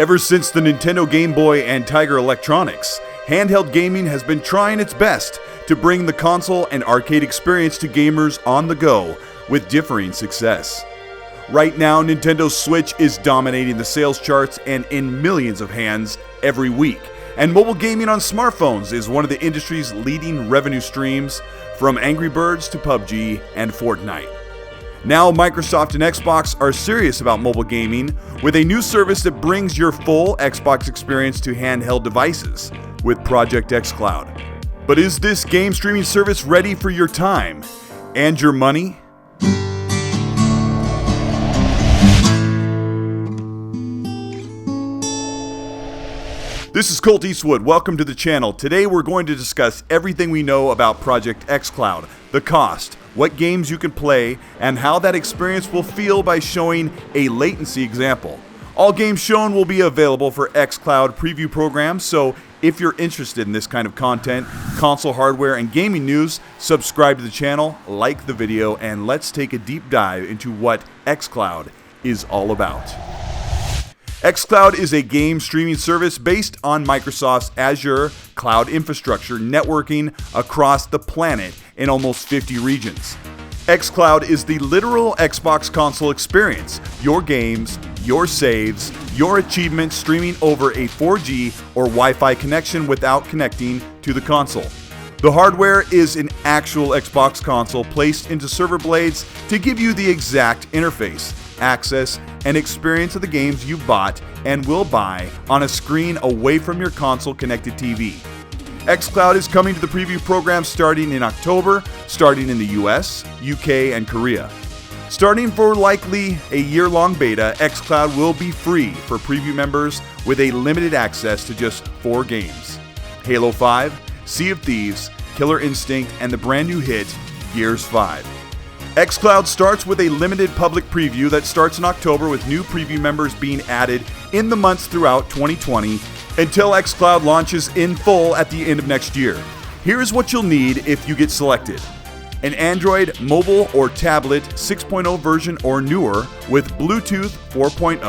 Ever since the Nintendo Game Boy and Tiger Electronics, handheld gaming has been trying its best to bring the console and arcade experience to gamers on the go with differing success. Right now, Nintendo's Switch is dominating the sales charts and in millions of hands every week, and mobile gaming on smartphones is one of the industry's leading revenue streams, from Angry Birds to Pubg and Fortnite. Now, Microsoft and Xbox are serious about mobile gaming with a new service that brings your full Xbox experience to handheld devices with Project xCloud. But is this game streaming service ready for your time and your money? This is Colt Eastwood. Welcome to the channel. Today we're going to discuss everything we know about Project xCloud, the cost, what games you can play, and how that experience will feel by showing a latency example. All games shown will be available for xCloud preview programs, so if you're interested in this kind of content, console hardware, and gaming news, subscribe to the channel, like the video, and let's take a deep dive into what xCloud is all about. xCloud is a game streaming service based on Microsoft's Azure cloud infrastructure, networking across the planet in almost 50 regions. xCloud is the literal Xbox console experience. Your games, your saves, your achievements streaming over a 4G or Wi-Fi connection without connecting to the console. The hardware is an actual Xbox console placed into server blades to give you the exact interface, access, and experience of the games you bought and will buy on a screen away from your console connected TV. xCloud is coming to the preview program starting in October, starting in the US, UK, and Korea. Starting for likely a year-long beta, xCloud will be free for preview members with a limited access to just 4 games: Halo 5, Sea of Thieves, Killer Instinct, and the brand new hit, Gears 5. xCloud starts with a limited public preview that starts in October, with new preview members being added in the months throughout 2020 until xCloud launches in full at the end of next year. Here's what you'll need if you get selected: an Android, mobile, or tablet 6.0 version or newer with Bluetooth 4.0.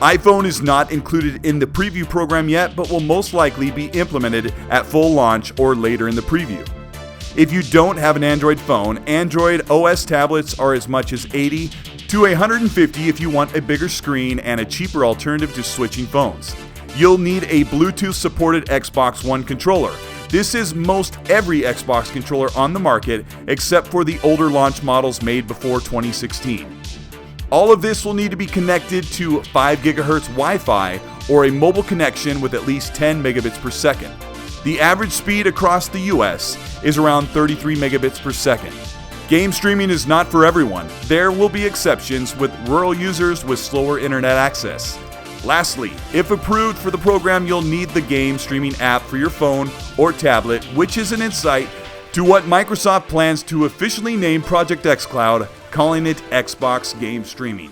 iPhone is not included in the preview program yet, but will most likely be implemented at full launch or later in the preview. If you don't have an Android phone, Android OS tablets are as much as $80 to $150 if you want a bigger screen and a cheaper alternative to switching phones. You'll need a Bluetooth-supported Xbox One controller. This is most every Xbox controller on the market, except for the older launch models made before 2016. All of this will need to be connected to 5 GHz Wi-Fi or a mobile connection with at least 10 megabits per second. The average speed across the US is around 33 megabits per second. Game streaming is not for everyone. There will be exceptions with rural users with slower internet access. Lastly, if approved for the program, you'll need the game streaming app for your phone or tablet, which is an insight to what Microsoft plans to officially name Project xCloud, calling it Xbox Game Streaming.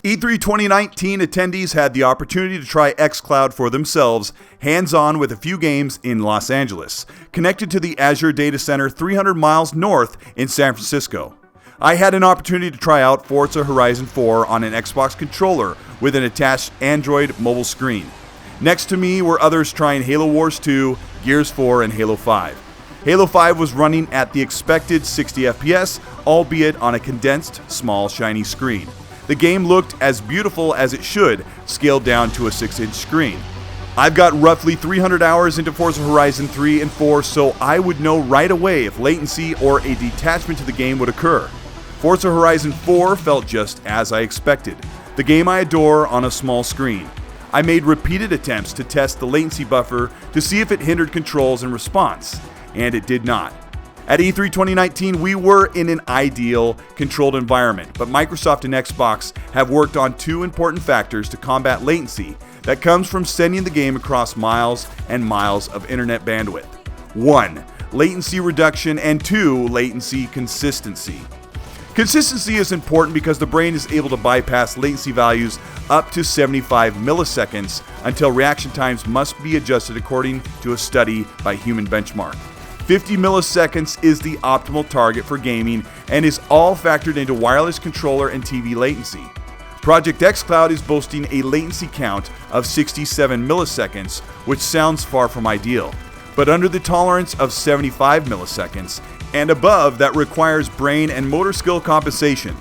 E3 2019 attendees had the opportunity to try xCloud for themselves, hands-on with a few games in Los Angeles, connected to the Azure data center 300 miles north in San Francisco. I had an opportunity to try out Forza Horizon 4 on an Xbox controller with an attached Android mobile screen. Next to me were others trying Halo Wars 2, Gears 4, and Halo 5. Halo 5 was running at the expected 60 FPS, albeit on a condensed, small, shiny screen. The game looked as beautiful as it should, scaled down to a 6-inch screen. I've got roughly 300 hours into Forza Horizon 3 and 4, so I would know right away if latency or a detachment to the game would occur. Forza Horizon 4 felt just as I expected, the game I adore on a small screen. I made repeated attempts to test the latency buffer to see if it hindered controls and response, and it did not. At E3 2019, we were in an ideal, controlled environment, but Microsoft and Xbox have worked on 2 important factors to combat latency that comes from sending the game across miles and miles of internet bandwidth. 1. Latency reduction, and 2. Latency consistency. Consistency is important because the brain is able to bypass latency values up to 75 milliseconds until reaction times must be adjusted according to a study by Human Benchmark. 50 milliseconds is the optimal target for gaming and is all factored into wireless controller and TV latency. Project xCloud is boasting a latency count of 67 milliseconds, which sounds far from ideal, but under the tolerance of 75 milliseconds and above that requires brain and motor skill compensation.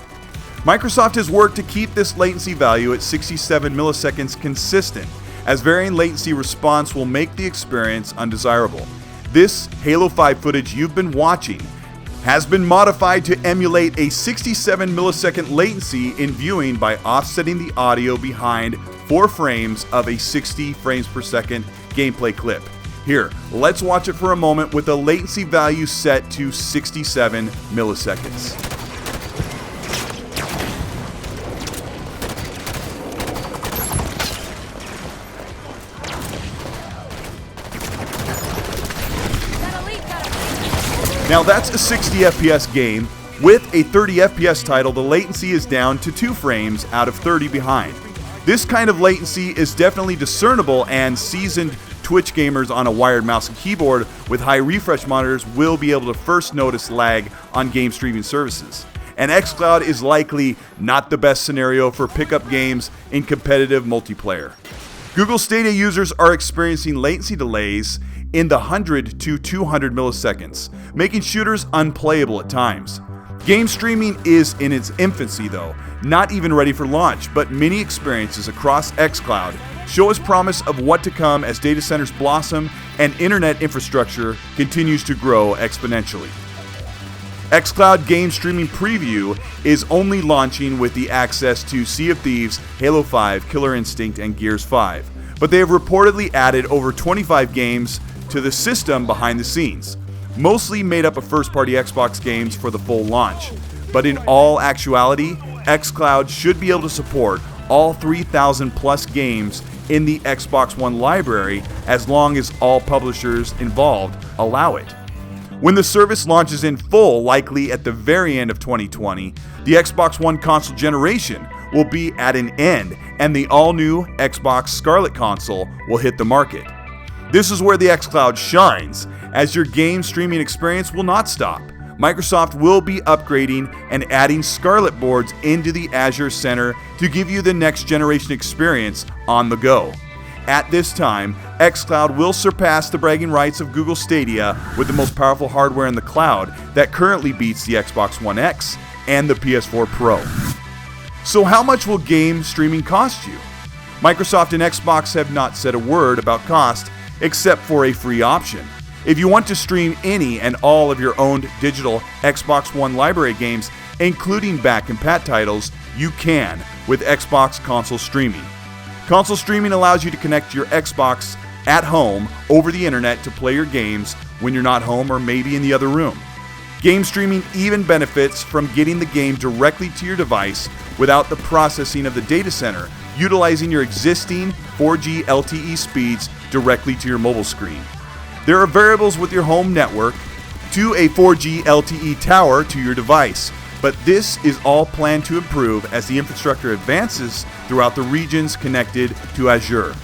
Microsoft has worked to keep this latency value at 67 milliseconds consistent, as varying latency response will make the experience undesirable. This Halo 5 footage you've been watching has been modified to emulate a 67 millisecond latency in viewing by offsetting the audio behind 4 frames of a 60 frames per second gameplay clip. Here, let's watch it for a moment with the latency value set to 67 milliseconds. Now that's a 60 FPS game. With a 30 FPS title, the latency is down to 2 frames out of 30 behind. This kind of latency is definitely discernible, and seasoned Twitch gamers on a wired mouse and keyboard with high refresh monitors will be able to first notice lag on game streaming services. And xCloud is likely not the best scenario for pickup games in competitive multiplayer. Google Stadia users are experiencing latency delays in the 100 to 200 milliseconds, making shooters unplayable at times. Game streaming is in its infancy though, not even ready for launch, but many experiences across xCloud show us promise of what to come as data centers blossom and internet infrastructure continues to grow exponentially. xCloud Game Streaming Preview is only launching with the access to Sea of Thieves, Halo 5, Killer Instinct, and Gears 5, but they have reportedly added over 25 games to the system behind the scenes, mostly made up of first-party Xbox games for the full launch. But in all actuality, xCloud should be able to support all 3,000 plus games in the Xbox One library as long as all publishers involved allow it. When the service launches in full, likely at the very end of 2020, the Xbox One console generation will be at an end and the all-new Xbox Scarlett console will hit the market. This is where the xCloud shines, as your game streaming experience will not stop. Microsoft will be upgrading and adding Scarlett boards into the Azure Center to give you the next generation experience on the go. At this time, xCloud will surpass the bragging rights of Google Stadia with the most powerful hardware in the cloud that currently beats the Xbox One X and the PS4 Pro. So how much will game streaming cost you? Microsoft and Xbox have not said a word about cost, except for a free option. If you want to stream any and all of your owned digital Xbox One library games, including back and pat titles, you can with Xbox Console Streaming. Console Streaming allows you to connect your Xbox at home over the internet to play your games when you're not home or maybe in the other room. Game streaming even benefits from getting the game directly to your device without the processing of the data center, utilizing your existing 4G LTE speeds directly to your mobile screen. There are variables with your home network to a 4G LTE tower to your device, but this is all planned to improve as the infrastructure advances throughout the regions connected to Azure.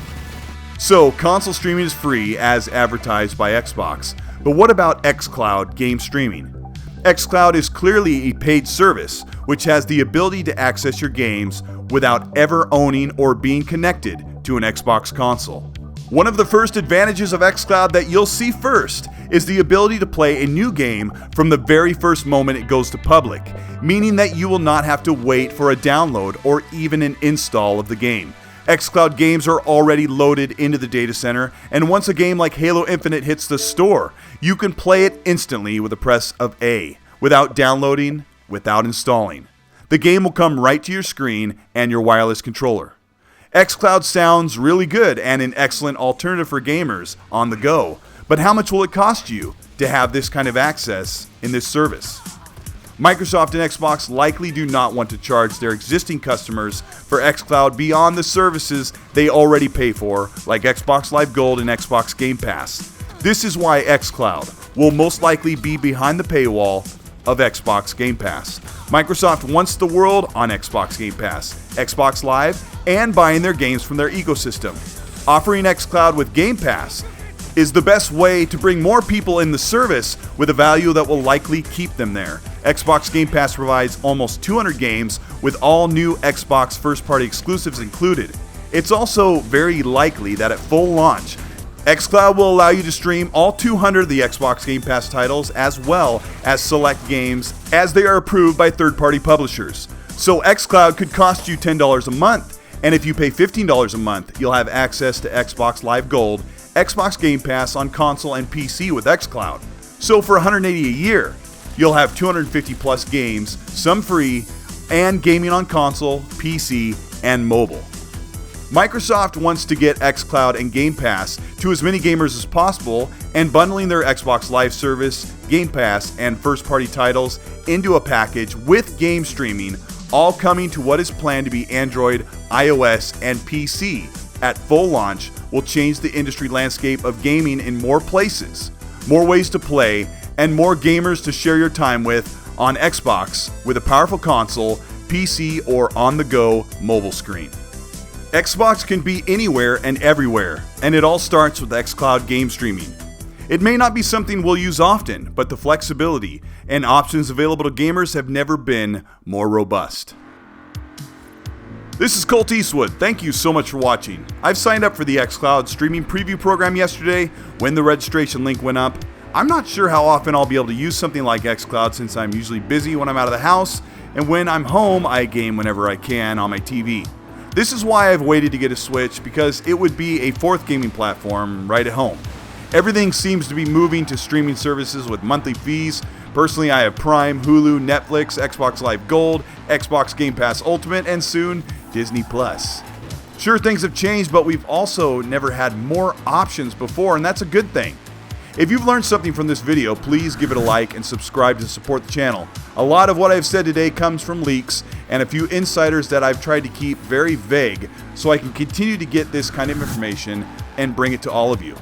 So, console streaming is free as advertised by Xbox, but what about xCloud game streaming? xCloud is clearly a paid service, which has the ability to access your games without ever owning or being connected to an Xbox console. One of the first advantages of xCloud that you'll see first is the ability to play a new game from the very first moment it goes to public, meaning that you will not have to wait for a download or even an install of the game. xCloud games are already loaded into the data center, and once a game like Halo Infinite hits the store, you can play it instantly with a press of A, without downloading, without installing. The game will come right to your screen and your wireless controller. xCloud sounds really good and an excellent alternative for gamers on the go, but how much will it cost you to have this kind of access in this service? Microsoft and Xbox likely do not want to charge their existing customers for xCloud beyond the services they already pay for, like Xbox Live Gold and Xbox Game Pass. This is why xCloud will most likely be behind the paywall of Xbox Game Pass. Microsoft wants the world on Xbox Game Pass, Xbox Live, and buying their games from their ecosystem. Offering xCloud with Game Pass is the best way to bring more people in the service with a value that will likely keep them there. Xbox Game Pass provides almost 200 games with all new Xbox first-party exclusives included. It's also very likely that at full launch, xCloud will allow you to stream all 200 of the Xbox Game Pass titles as well as select games as they are approved by third-party publishers. So xCloud could cost you $10 a month, and if you pay $15 a month, you'll have access to Xbox Live Gold, Xbox Game Pass on console and PC with xCloud. So for $180 a year, you'll have 250 plus games, some free, and gaming on console, PC, and mobile. Microsoft wants to get xCloud and Game Pass to as many gamers as possible, and bundling their Xbox Live service, Game Pass, and first-party titles into a package with game streaming, all coming to what is planned to be Android, iOS, and PC at full launch, will change the industry landscape of gaming in more places, more ways to play, and more gamers to share your time with on Xbox with a powerful console, PC, or on-the-go mobile screen. Xbox can be anywhere and everywhere, and it all starts with xCloud game streaming. It may not be something we'll use often, but the flexibility and options available to gamers have never been more robust. This is Colt Eastwood. Thank you so much for watching. I've signed up for the xCloud streaming preview program yesterday when the registration link went up. I'm not sure how often I'll be able to use something like xCloud since I'm usually busy when I'm out of the house, and when I'm home, I game whenever I can on my TV. This is why I've waited to get a Switch, because it would be a fourth gaming platform right at home. Everything seems to be moving to streaming services with monthly fees. Personally, I have Prime, Hulu, Netflix, Xbox Live Gold, Xbox Game Pass Ultimate, and soon Disney Plus. Sure, things have changed, but we've also never had more options before, and that's a good thing. If you've learned something from this video, please give it a like and subscribe to support the channel. A lot of what I've said today comes from leaks and a few insiders that I've tried to keep very vague so I can continue to get this kind of information and bring it to all of you.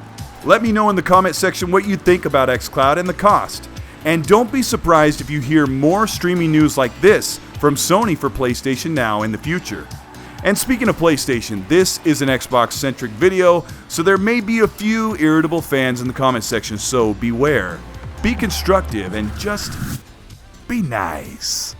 Let me know in the comment section what you think about xCloud and the cost. And don't be surprised if you hear more streaming news like this from Sony for PlayStation Now in the future. And speaking of PlayStation, this is an Xbox-centric video, so there may be a few irritable fans in the comment section, so beware. Be constructive and just be nice.